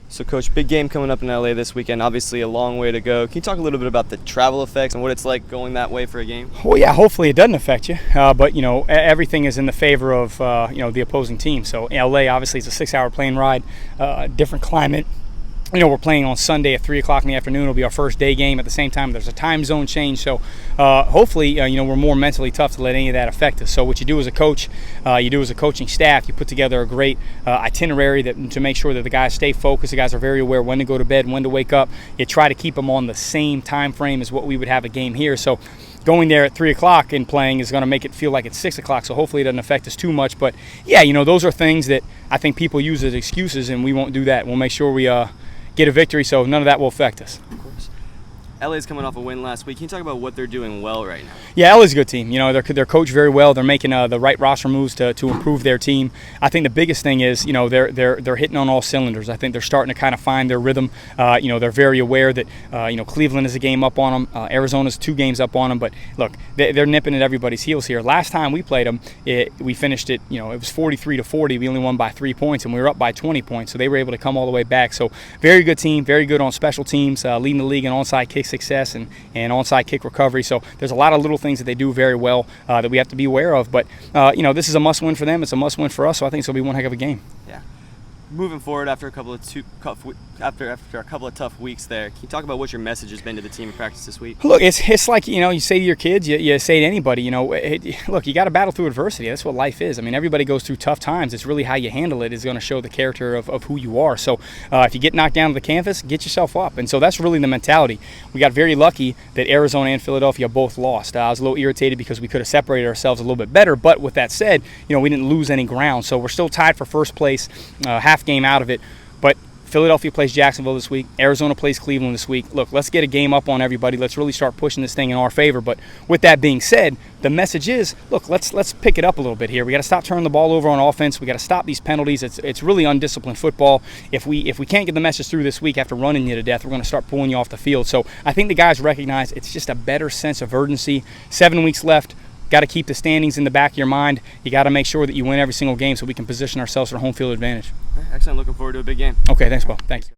So, Coach, big game coming up in LA this weekend. Obviously, a long way to go. Can you talk a little bit about the travel effects and what it's like going that way for a game? Well, yeah, hopefully it doesn't affect you. But, everything is in the favor of, the opposing team. So, LA obviously is a 6-hour plane ride, different climate. We're playing on Sunday at 3 o'clock in the afternoon. It'll be our first day game. At the same time, there's a time zone change. So hopefully, we're more mentally tough to let any of that affect us. So what you do as a coach, you do as a coaching staff, you put together a great itinerary to make sure that the guys stay focused. The guys are very aware when to go to bed, when to wake up. You try to keep them on the same time frame as what we would have a game here. So going there at 3 o'clock and playing is going to make it feel like it's 6 o'clock. So hopefully it doesn't affect us too much. But, yeah, those are things that I think people use as excuses, and we won't do that. We'll make sure we get a victory, so none of that will affect us. Of course. LA's coming off a win last week. Can you talk about what they're doing well right now? Yeah, LA's a good team. They're coached very well. They're making the right roster moves to improve their team. I think the biggest thing is, they're hitting on all cylinders. I think they're starting to kind of find their rhythm. They're very aware that, Cleveland is a game up on them. Arizona's 2 games up on them. But, look, they're nipping at everybody's heels here. Last time we played them, we finished it, it was 43-40. We only won by 3 points, and we were up by 20 points. So they were able to come all the way back. So very good team, very good on special teams, leading the league in onside kick success and onside kick recovery. So there's a lot of little things that they do very well that we have to be aware of. But, this is a must-win for them. It's a must-win for us. So I think it's going to be one heck of a game. Yeah. Moving forward after a couple of tough weeks there, can you talk about what your message has been to the team in practice this week? Look, it's like, you say to your kids, you say to anybody, look, you got to battle through adversity. That's what life is. I mean, everybody goes through tough times. It's really how you handle it is going to show the character of who you are. So if you get knocked down to the canvas, get yourself up. And so that's really the mentality. We got very lucky that Arizona and Philadelphia both lost. I was a little irritated because we could have separated ourselves a little bit better. But with that said, we didn't lose any ground. So we're still tied for first place, half game out of it. But Philadelphia plays Jacksonville this week. Arizona plays Cleveland this week. Look, let's get a game up on everybody. Let's really start pushing this thing in our favor. But with that being said, the message is, look, let's pick it up a little bit here. We got to stop turning the ball over on offense. We got to stop these penalties. It's really undisciplined football. If we can't get the message through this week after running you to death, we're going to start pulling you off the field. So I think the guys recognize it's just a better sense of urgency. 7 weeks left. Got to keep the standings in the back of your mind. You got to make sure that you win every single game so we can position ourselves for home field advantage. Excellent. Looking forward to a big game. Okay, thanks, Paul. Thanks.